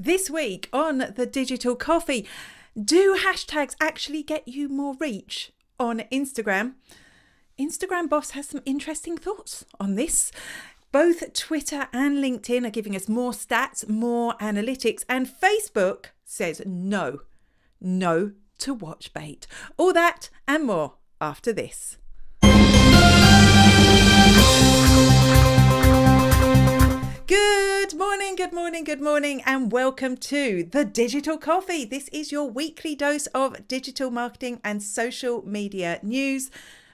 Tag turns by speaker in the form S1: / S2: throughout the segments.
S1: This week on the Digital Coffee, do hashtags actually get you more reach on Instagram? Instagram boss has some interesting thoughts on this. Both Twitter and LinkedIn are giving us more stats, more analytics, and Facebook says no to WatchBait. All that and more after this. Good morning, and welcome to the Digital Coffee. This is your weekly dose of digital marketing and social media news.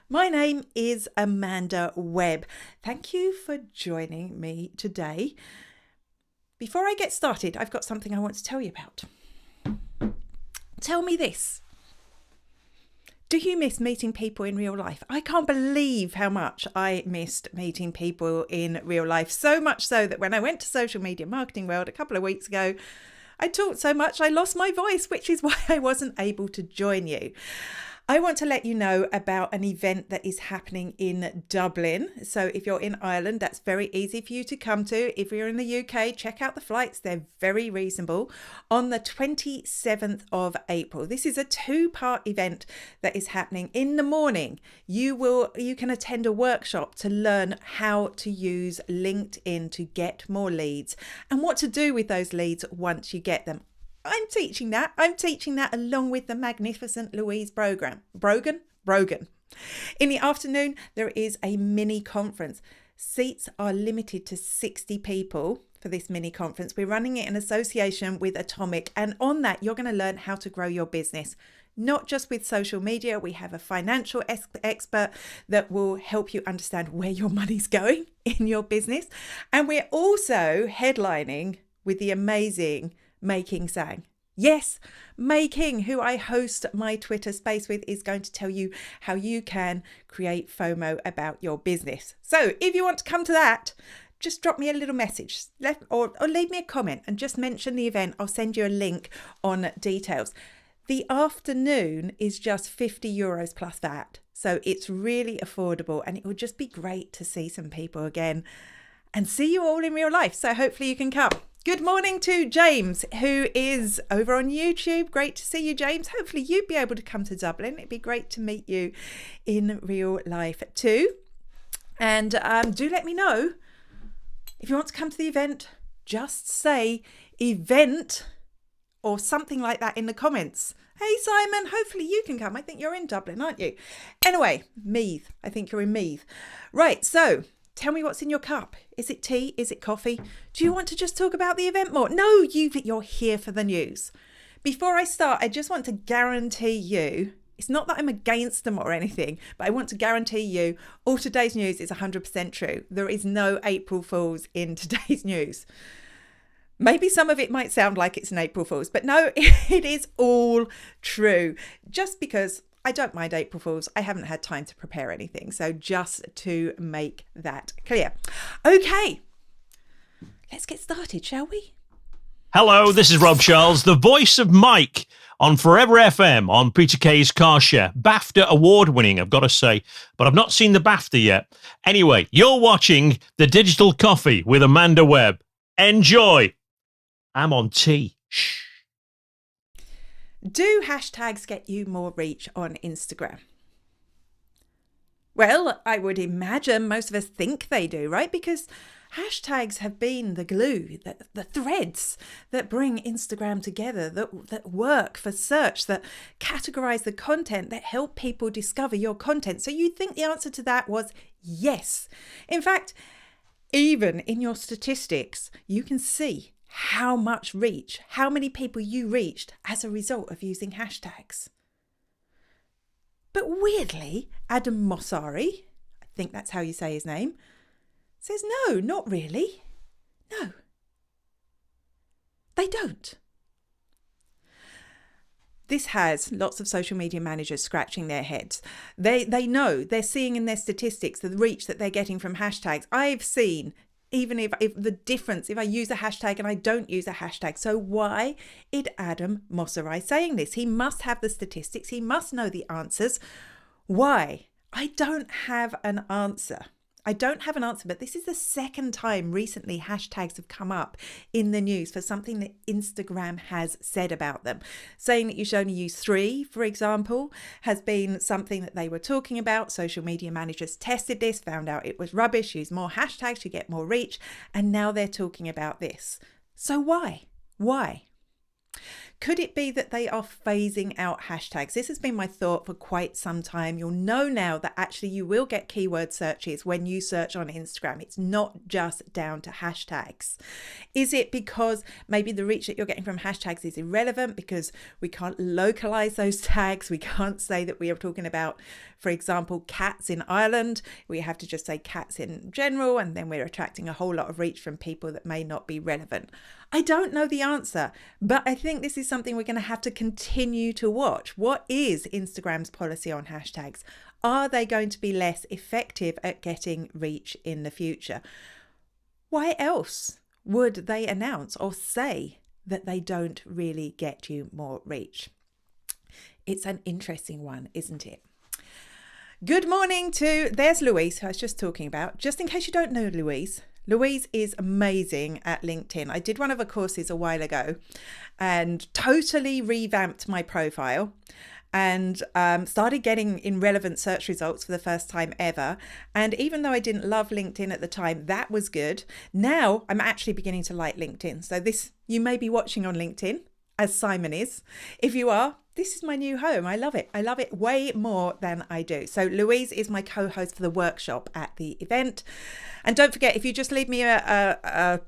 S1: My name is Amanda Webb. Thank you for joining me today. Before I get started, I've got something I want to tell you about. Tell me this. Do you miss meeting people in real life? I can't believe how much I missed meeting people in real life. So much so that when I went to Social Media Marketing World a couple of weeks ago, I talked so much I lost my voice, which is why I wasn't able to join you. I want to let you know about an event that is happening in Dublin. So if you're in Ireland, that's very easy for you to come to. If you're in the UK, check out the flights. They're very reasonable. On the 27th of April. This is a two-part event that is happening. In the morning, you can attend a workshop to learn how to use LinkedIn to get more leads and what to do with those leads once you get them. I'm teaching that along with the magnificent Louise Brogan. In the afternoon, there is a mini conference. Seats are limited to 60 people for this mini conference. We're running it in association with Atomic, and on that, you're going to learn how to grow your business. Not just with social media, we have a financial expert that will help you understand where your money's going in your business. And we're also headlining with the amazing Making Sang. Yes, Making, who I host my Twitter space with, is going to tell you how you can create FOMO about your business. So if you want to come to that, just drop me a little message or leave me a comment and just mention the event. I'll send you a link on details. The afternoon is just €50 plus that. So it's really affordable, and it would just be great to see some people again and see you all in real life. So hopefully you can come. Good morning to James, who is over on YouTube. Great to see you, James. Hopefully you'd be able to come to Dublin. It'd be great to meet you in real life too. And do let me know if you want to come to the event. Just say event or something like that in the comments. Hey, Simon, hopefully you can come. I think you're in Dublin, aren't you? Anyway, Meath. I think you're in Meath. Right, so tell me what's in your cup. Is it tea? Is it coffee? Do you want to just talk about the event more? No, you're here for the news. Before I start, I just want to guarantee you, it's not that I'm against them or anything, but I want to guarantee you all today's news is 100% true. There is no April Fools in today's news. Maybe some of it might sound like it's an April Fool's, but no, it is all true. Just because I don't mind April Fools. I haven't had time to prepare anything. So just to make that clear. Okay, let's get started, shall we?
S2: Hello, this is Rob Charles, the voice of Mike on Forever FM on Peter Kay's Car Share. BAFTA award winning, I've got to say, but I've not seen the BAFTA yet. Anyway, you're watching The Digital Coffee with Amanda Webb. Enjoy. I'm on tea. Shh.
S1: Do hashtags get you more reach on Instagram? Well, I would imagine most of us think they do, right? Because hashtags have been the glue, the threads that bring Instagram together, that work for search, that categorize the content, that help people discover your content. So you'd think the answer to that was yes. In fact, even in your statistics, you can see how much reach, how many people you reached as a result of using hashtags. But weirdly, Adam Mosseri, I think that's how you say his name, says no, not really. No, they don't. This has lots of social media managers scratching their heads. They know, they're seeing in their statistics the reach that they're getting from hashtags. I've seen even if the difference, if I use a hashtag and I don't use a hashtag. So why is Adam Mosseri saying this? He must have the statistics. He must know the answers. Why? I don't have an answer. I don't have an answer, but this is the second time recently hashtags have come up in the news for something that Instagram has said about them. Saying that you should only use 3, for example, has been something that they were talking about. Social media managers tested this, found out it was rubbish, use more hashtags, you get more reach, and now they're talking about this. So why? Why? Could it be that they are phasing out hashtags? This has been my thought for quite some time. You'll know now that actually you will get keyword searches when you search on Instagram. It's not just down to hashtags. Is it because maybe the reach that you're getting from hashtags is irrelevant because we can't localize those tags? We can't say that we are talking about, for example, cats in Ireland. We have to just say cats in general, and then we're attracting a whole lot of reach from people that may not be relevant. I don't know the answer, but I think this is something we're going to have to continue to watch. What is Instagram's policy on hashtags? Are they going to be less effective at getting reach in the future? Why else would they announce or say that they don't really get you more reach? It's an interesting one, isn't it? Good morning there's Louise, who I was just talking about. Just in case you don't know Louise is amazing at LinkedIn. I did one of her courses a while ago and totally revamped my profile and started getting in relevant search results for the first time ever. And even though I didn't love LinkedIn at the time, that was good. Now I'm actually beginning to like LinkedIn. So you may be watching on LinkedIn, as Simon is. If you are, this is my new home. I love it. I love it way more than I do. So Louise is my co-host for the workshop at the event. And don't forget, if you just leave me a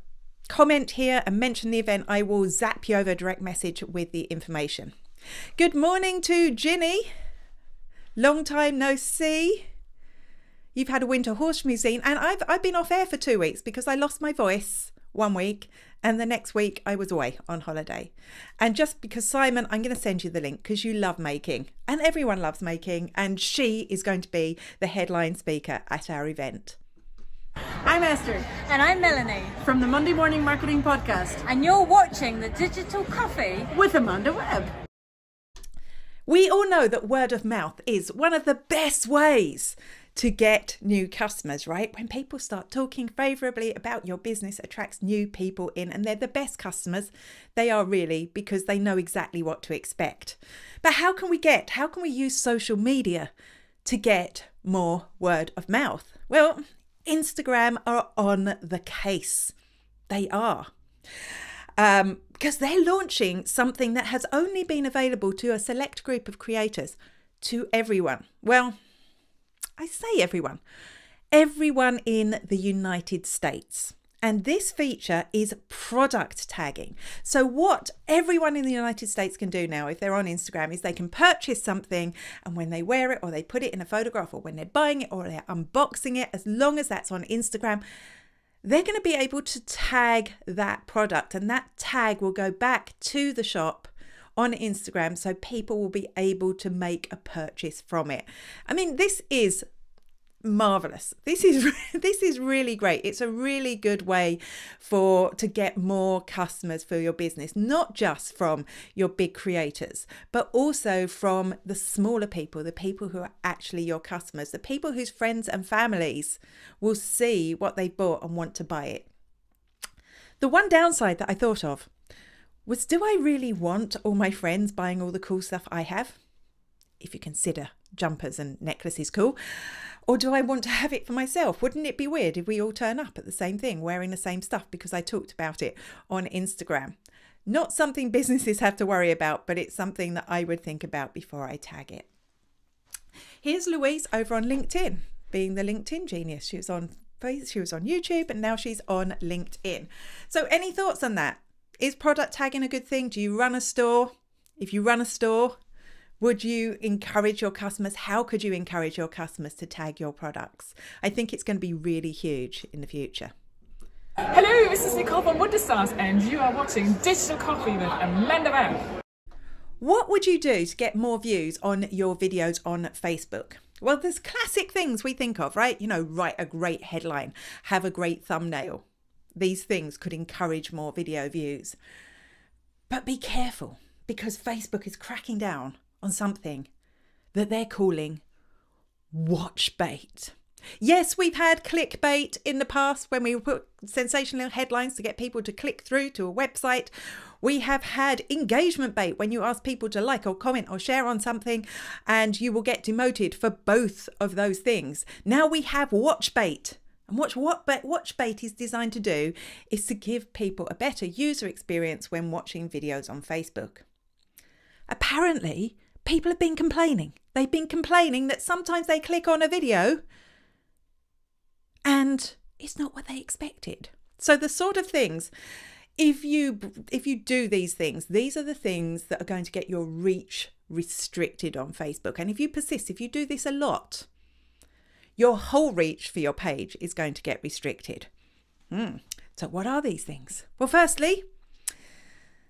S1: comment here and mention the event, I will zap you over a direct message with the information. Good morning to Ginny. Long time no see. You've had a winter horse museum, and I've been off air for 2 weeks because I lost my voice 1 week. And the next week I was away on holiday. And just because, Simon, I'm going to send you the link because you love making and everyone loves making. And she is going to be the headline speaker at our event.
S3: I'm Esther.
S4: And I'm Melanie.
S3: From the Monday Morning Marketing Podcast.
S4: And you're watching The Digital Coffee
S3: with Amanda Webb.
S1: We all know that word of mouth is one of the best ways to get new customers, right? When people start talking favorably about your business, attracts new people in, and they're the best customers. They are really, because they know exactly what to expect. But how can we use social media to get more word of mouth? Well, Instagram are on the case. They are. Because they're launching something that has only been available to a select group of creators, to everyone. Well, I say everyone in the United States. And this feature is product tagging. So what everyone in the United States can do now, if they're on Instagram, is they can purchase something, and when they wear it or they put it in a photograph, or when they're buying it or they're unboxing it, as long as that's on Instagram, they're going to be able to tag that product, and that tag will go back to the shop on Instagram, so people will be able to make a purchase from it. I mean, this is marvelous. This is really great. It's a really good way to get more customers for your business, not just from your big creators, but also from the smaller people, the people who are actually your customers, the people whose friends and families will see what they bought and want to buy it. The one downside that I thought of was, do I really want all my friends buying all the cool stuff I have? If you consider jumpers and necklaces cool. Or do I want to have it for myself? Wouldn't it be weird if we all turn up at the same thing, wearing the same stuff because I talked about it on Instagram? Not something businesses have to worry about, but it's something that I would think about before I tag it. Here's Louise over on LinkedIn, being the LinkedIn genius. She was on YouTube, and now she's on LinkedIn. So any thoughts on that? Is product tagging a good thing? Do you run a store? If you run a store, would you encourage your customers? How could you encourage your customers to tag your products? I think it's going to be really huge in the future.
S5: Hello, this is Nicole from Woodstars, and you are watching Digital Coffee with Amanda Webb.
S1: What would you do to get more views on your videos on Facebook? Well, there's classic things we think of, right? Write a great headline, have a great thumbnail. These things could encourage more video views. But be careful, because Facebook is cracking down on something that they're calling WatchBait. Yes, we've had clickbait in the past when we put sensational headlines to get people to click through to a website. We have had engagement bait when you ask people to like or comment or share on something and you will get demoted for both of those things. Now we have WatchBait. And what WatchBait is designed to do is to give people a better user experience when watching videos on Facebook. Apparently, people have been complaining. They've been complaining that sometimes they click on a video and it's not what they expected. So the sort of things, if you do these things, these are the things that are going to get your reach restricted on Facebook. And if you persist, if you do this a lot, your whole reach for your page is going to get restricted. So what are these things? Well, firstly,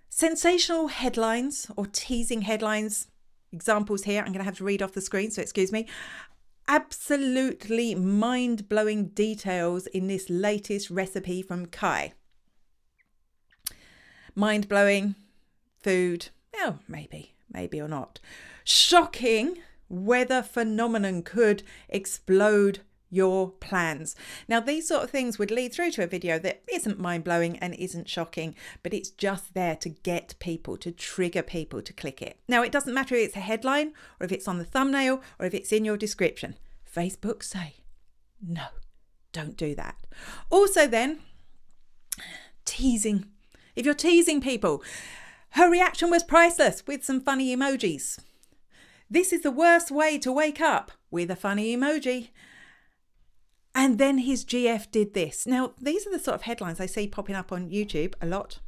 S1: sensational headlines or teasing headlines. Examples here, I'm going to have to read off the screen, so excuse me. Absolutely mind-blowing details in this latest recipe from Kai. Mind-blowing food, oh, maybe or not. Shocking weather phenomenon could explode your plans. Now, these sort of things would lead through to a video that isn't mind-blowing and isn't shocking, but it's just there to get people, to trigger people to click it. Now, it doesn't matter if it's a headline or if it's on the thumbnail or if it's in your description. Facebook say, no, don't do that. Also then, teasing. If you're teasing people, her reaction was priceless with some funny emojis. This is the worst way to wake up, with a funny emoji. And then his GF did this. Now, these are the sort of headlines I see popping up on YouTube a lot.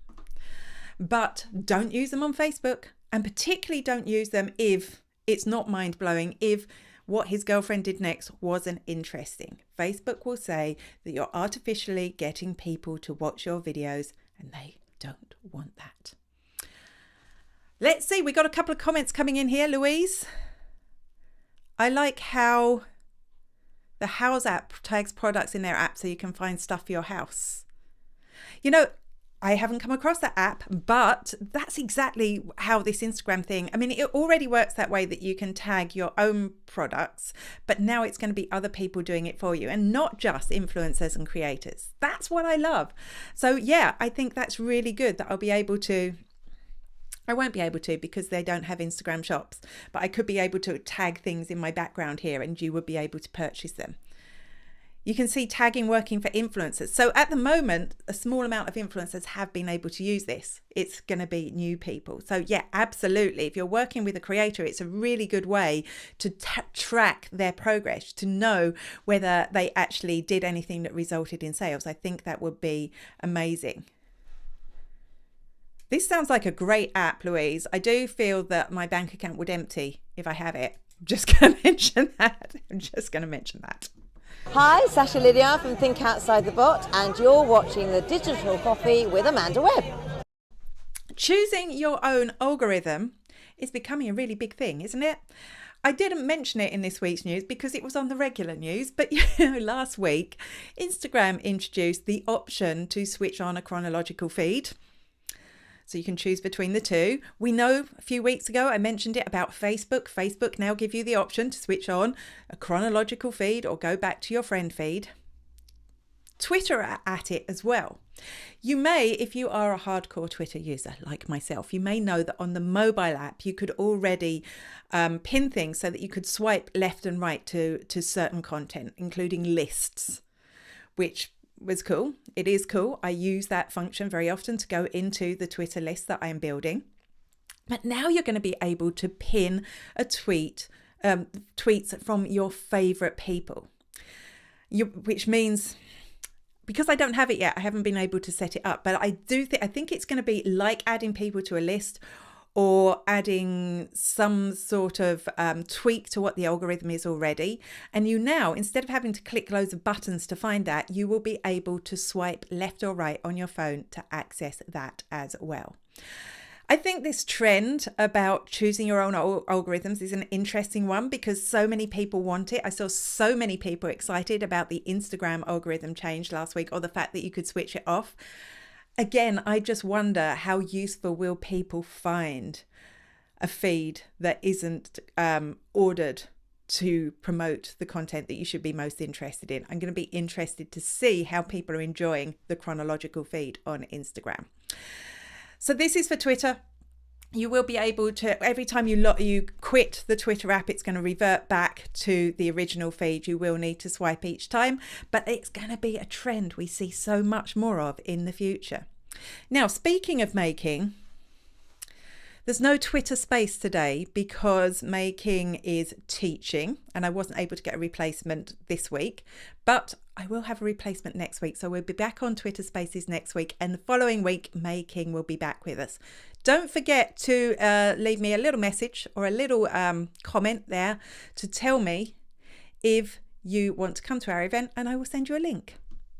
S1: But don't use them on Facebook. And particularly don't use them if it's not mind-blowing, if what his girlfriend did next wasn't interesting. Facebook will say that you're artificially getting people to watch your videos, and they don't want that. Let's see, we got a couple of comments coming in here, Louise. I like how the House app tags products in their app so you can find stuff for your house. You know, I haven't come across that app, but that's exactly how this Instagram thing, I mean, it already works that way that you can tag your own products, but now it's going to be other people doing it for you and not just influencers and creators. That's what I love. So yeah, I think that's really good that I'll be able to, I won't be able to because they don't have Instagram shops, but I could be able to tag things in my background here and you would be able to purchase them. You can see tagging working for influencers. So at the moment, a small amount of influencers have been able to use this. It's going to be new people. So yeah, absolutely. If you're working with a creator, it's a really good way to track their progress, to know whether they actually did anything that resulted in sales. I think that would be amazing. This sounds like a great app, Louise. I do feel that my bank account would empty if I have it. I'm just going to mention that. I'm just going to mention that.
S6: Hi, Sasha Lydia from Think Outside the Bot, and you're watching The Digital Coffee with Amanda Webb.
S1: Choosing your own algorithm is becoming a really big thing, isn't it? I didn't mention it in this week's news because it was on the regular news, but you know, last week, Instagram introduced the option to switch on a chronological feed. So you can choose between the two. We know a few weeks ago I mentioned it about Facebook. Facebook now give you the option to switch on a chronological feed or go back to your friend feed. Twitter are at it as well. You may, if you are a hardcore Twitter user like myself, you may know that on the mobile app you could already pin things so that you could swipe left and right to certain content, including lists, which was cool. It is cool. I use that function very often to go into the Twitter list that I am building. But now you're going to be able to pin a tweets from your favorite people. Which means, because I don't have it yet, I haven't been able to set it up. But I think it's going to be like adding people to a list or adding some sort of tweak to what the algorithm is already. And you now, instead of having to click loads of buttons to find that, you will be able to swipe left or right on your phone to access that as well. I think this trend about choosing your own algorithms is an interesting one because so many people want it. I saw so many people excited about the Instagram algorithm change last week, or the fact that you could switch it off. Again, I just wonder how useful will people find a feed that isn't ordered to promote the content that you should be most interested in. I'm going to be interested to see how people are enjoying the chronological feed on Instagram. So this is for Twitter. You will be able to, every time you quit the Twitter app, it's going to revert back to the original feed. You will need to swipe each time, but it's going to be a trend we see so much more of in the future. Now, speaking of making, there's no Twitter space today because Making is teaching and I wasn't able to get a replacement this week, but I will have a replacement next week. So we'll be back on Twitter Spaces next week, and the following week, Making will be back with us. Don't forget to leave me a little message or a little comment there to tell me if you want to come to our event, and I will send you a link.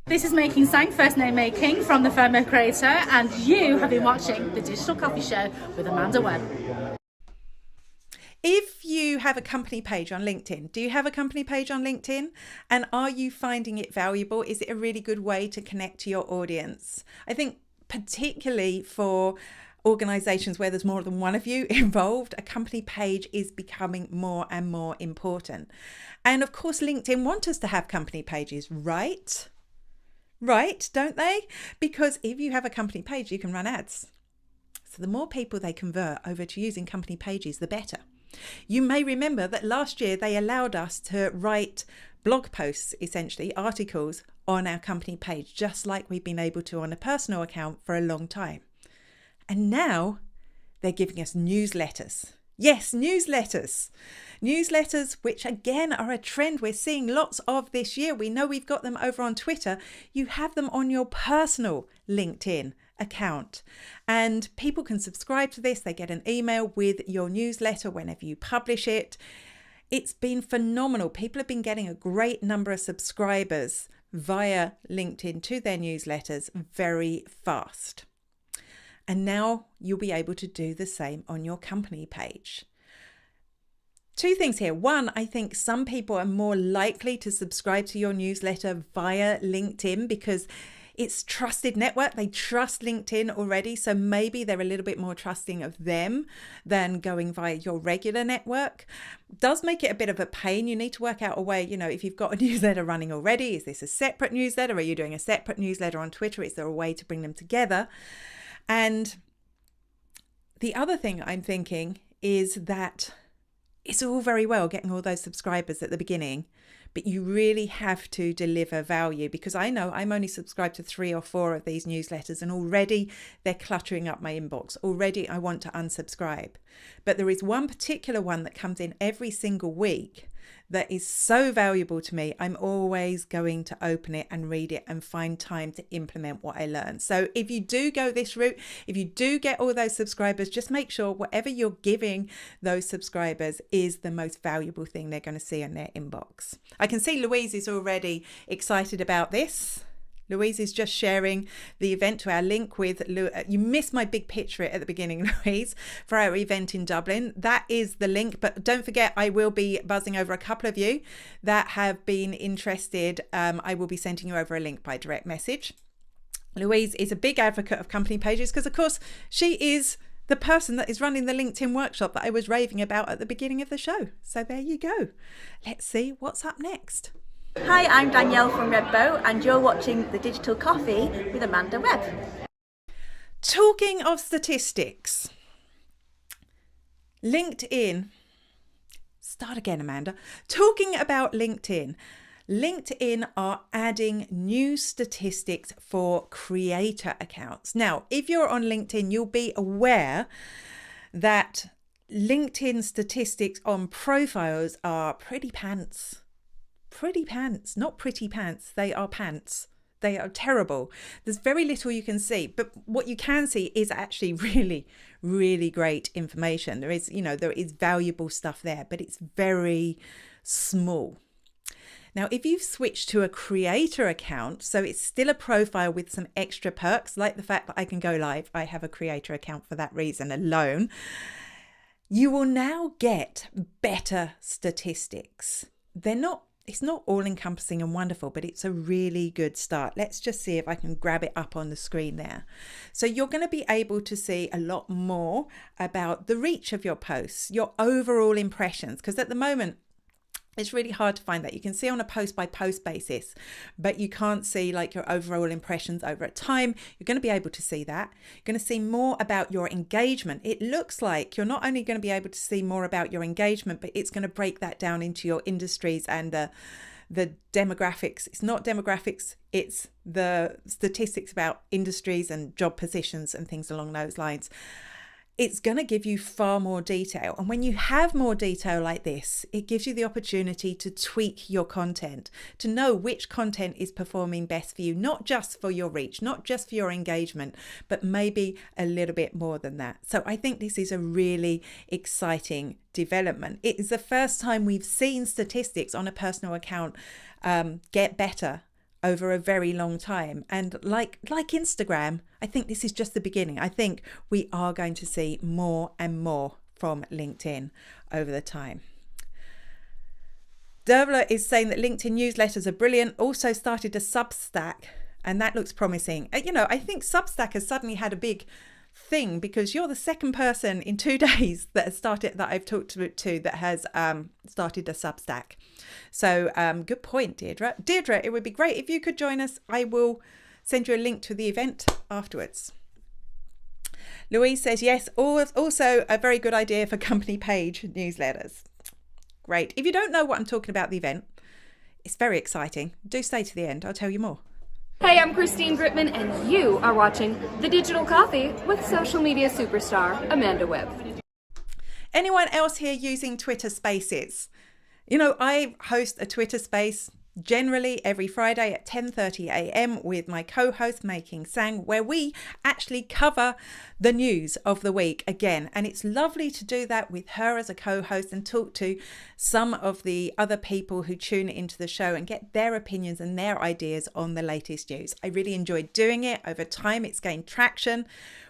S7: This is Making Sang, first name Making, from the FOMO Creator, and you have been watching The Digital Coffee Show with Amanda Webb.
S1: If you have a company page on LinkedIn, do you have a company page on LinkedIn? And are you finding it valuable? Is it a really good way to connect to your audience? I think particularly for organizations where there's more than one of you involved, a company page is becoming more and more important. And of course, LinkedIn want us to have company pages, right? Right, don't they? Because if you have a company page, you can run ads. So the more people they convert over to using company pages, the better. You may remember that last year they allowed us to write blog posts, essentially articles, on our company page, just like we've been able to on a personal account for a long time. And now they're giving us newsletters. Yes, newsletters. Newsletters, which again are a trend we're seeing lots of this year. We know we've got them over on Twitter. You have them on your personal LinkedIn account, and people can subscribe to this. They get an email with your newsletter whenever you publish it. It's been phenomenal. People have been getting a great number of subscribers via LinkedIn to their newsletters very fast. And now you'll be able to do the same on your company page. Two things here. One, I think some people are more likely to subscribe to your newsletter via LinkedIn because it's trusted network. They trust LinkedIn already. So maybe they're a little bit more trusting of them than going via your regular network. Does make it a bit of a pain. You need to work out a way, if you've got a newsletter running already, is this a separate newsletter? Are you doing a separate newsletter on Twitter? Is there a way to bring them together? And the other thing I'm thinking is that it's all very well getting all those subscribers at the beginning, but you really have to deliver value, because I know I'm only subscribed to 3 or 4 of these newsletters and already they're cluttering up my inbox. Already I want to unsubscribe. But there is one particular one that comes in every single week that is so valuable to me. I'm always going to open it and read it and find time to implement what I learn. So if you do go this route, if you do get all those subscribers, just make sure whatever you're giving those subscribers is the most valuable thing they're going to see in their inbox. I can see Louise is already excited about this. Louise is just sharing the event to our link with, you missed my big picture at the beginning, Louise, for our event in Dublin. That is the link, but don't forget, I will be buzzing over a couple of you that have been interested. I will be sending you over a link by direct message. Louise is a big advocate of company pages because, of course, she is the person that is running the LinkedIn workshop that I was raving about at the beginning of the show. So there you go. Let's see what's up next.
S3: Hi, I'm Danielle from Redbow, and you're watching The Digital Coffee with Amanda Webb.
S1: Talking of statistics, LinkedIn. Start again, Amanda. Talking about LinkedIn. LinkedIn are adding new statistics for creator accounts. Now, if you're on LinkedIn, you'll be aware that LinkedIn statistics on profiles are pretty pants. Pretty pants, not pretty pants. They are pants. They are terrible. There's very little you can see, but what you can see is actually really, really great information. There is valuable stuff there, but it's very small. Now, if you've switched to a creator account, so it's still a profile with some extra perks, like the fact that I can go live. I have a creator account for that reason alone. You will now get better statistics. It's not all encompassing and wonderful, but it's a really good start. Let's just see if I can grab it up on the screen there. So you're going to be able to see a lot more about the reach of your posts, your overall impressions, because at the moment, It's really hard to find that. You can see on a post by post basis, but you can't see like your overall impressions over time. You're going to be able to see that. You're going to see more about your engagement. It looks like you're not only going to be able to see more about your engagement, but it's going to break that down into your industries and the demographics. It's not demographics, it's the statistics about industries and job positions and things along those lines. It's going to give you far more detail. And when you have more detail like this, it gives you the opportunity to tweak your content, to know which content is performing best for you, not just for your reach, not just for your engagement, but maybe a little bit more than that. So I think this is a really exciting development. It is the first time we've seen statistics on a personal account get better over a very long time. And like Instagram, I think this is just the beginning. I think we are going to see more and more from LinkedIn over the time. Dervla is saying that LinkedIn newsletters are brilliant. Also started a Substack, and that looks promising. I think Substack has suddenly had a big thing because you're the second person in 2 days that I've talked to that has started a Substack. So good point, Deirdre. Deirdre, it would be great if you could join us. I will send you a link to the event afterwards. Louise says, yes, also a very good idea for company page newsletters. Great. If you don't know what I'm talking about, the event, it's very exciting. Do stay to the end. I'll tell you more.
S8: Hey, I'm Christine Gritman, and you are watching The Digital Coffee with social media superstar Amanda Webb.
S1: Anyone else here using Twitter Spaces? I host a Twitter Space generally every Friday at 10:30 a.m. with my co-host Making Sang, where we actually cover the news of the week again. And it's lovely to do that with her as a co-host and talk to some of the other people who tune into the show and get their opinions and their ideas on the latest news. I really enjoyed doing it. Over time, it's gained traction.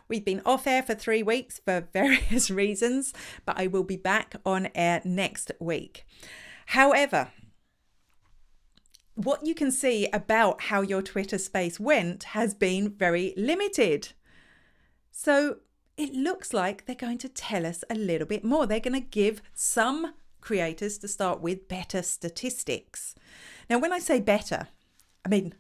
S1: We've been off air for 3 weeks for various reasons, but I will be back on air next week. However, what you can see about how your Twitter space went has been very limited. So it looks like they're going to tell us a little bit more. They're going to give some creators, to start with, better statistics. Now, when I say better, I mean,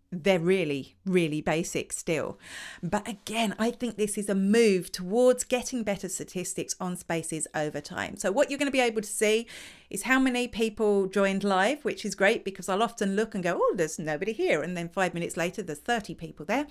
S1: they're really, really basic still. But again, I think this is a move towards getting better statistics on spaces over time. So what you're going to be able to see is how many people joined live, which is great because I'll often look and go, oh, there's nobody here. And then 5 minutes later, there's 30 people there.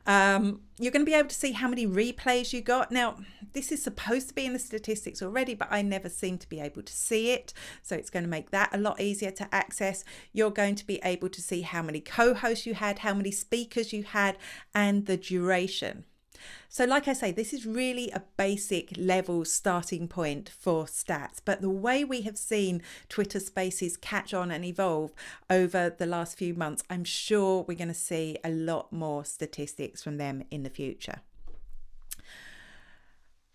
S1: You're going to be able to see how many replays you got. Now, this is supposed to be in the statistics already, but I never seem to be able to see it. So it's going to make that a lot easier to access. You're going to be able to see how many co-hosts you had, how many speakers you had, and the duration. So like I say, this is really a basic level starting point for stats. But the way we have seen Twitter Spaces catch on and evolve over the last few months, I'm sure we're going to see a lot more statistics from them in the future.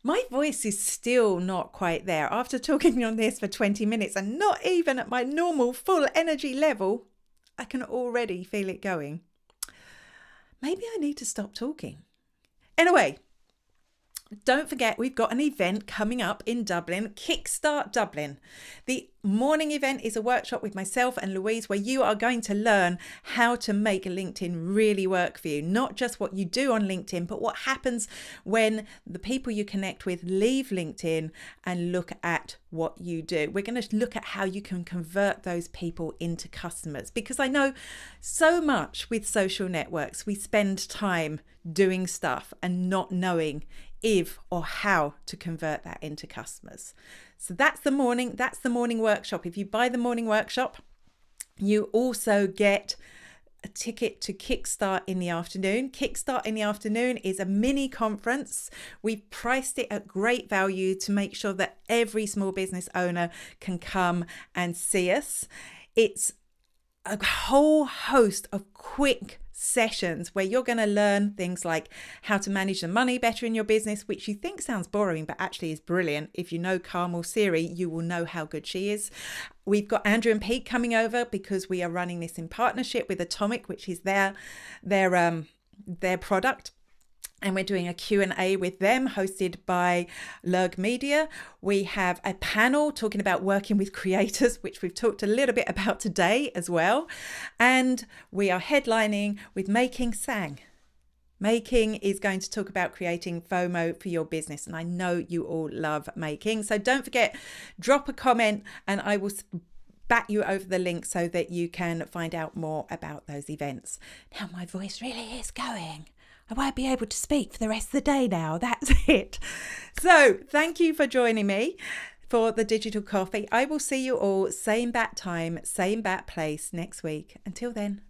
S1: My voice is still not quite there. After talking on this for 20 minutes and not even at my normal full energy level, I can already feel it going. Maybe I need to stop talking. Anyway, don't forget we've got an event coming up in Dublin, Kickstart Dublin. The morning event is a workshop with myself and Louise where you are going to learn how to make LinkedIn really work for you. Not just what you do on LinkedIn, but what happens when the people you connect with leave LinkedIn and look at what you do. We're going to look at how you can convert those people into customers, because I know so much with social networks, we spend time doing stuff and not knowing if or how to convert that into customers. So that's the morning workshop. If you buy the morning workshop, you also get a ticket to Kickstart in the afternoon. Kickstart in the afternoon is a mini conference. We've priced it at great value to make sure that every small business owner can come and see us. It's a whole host of quick sessions where you're going to learn things like how to manage the money better in your business, which you think sounds boring, but actually is brilliant. If you know Carmel Siri, you will know how good she is. We've got Andrew and Pete coming over because we are running this in partnership with Atomic, which is their product. and we're doing a Q&A with them hosted by Lurg Media. We have a panel talking about working with creators, which we've talked a little bit about today as well. And we are headlining with Making Sang. Making is going to talk about creating FOMO for your business. And I know you all love Making. So don't forget, drop a comment and I will bat you over the link so that you can find out more about those events. Now my voice really is going. I won't be able to speak for the rest of the day now. That's it. So thank you for joining me for the Digital Coffee. I will see you all same bat time, same bat place next week. Until then.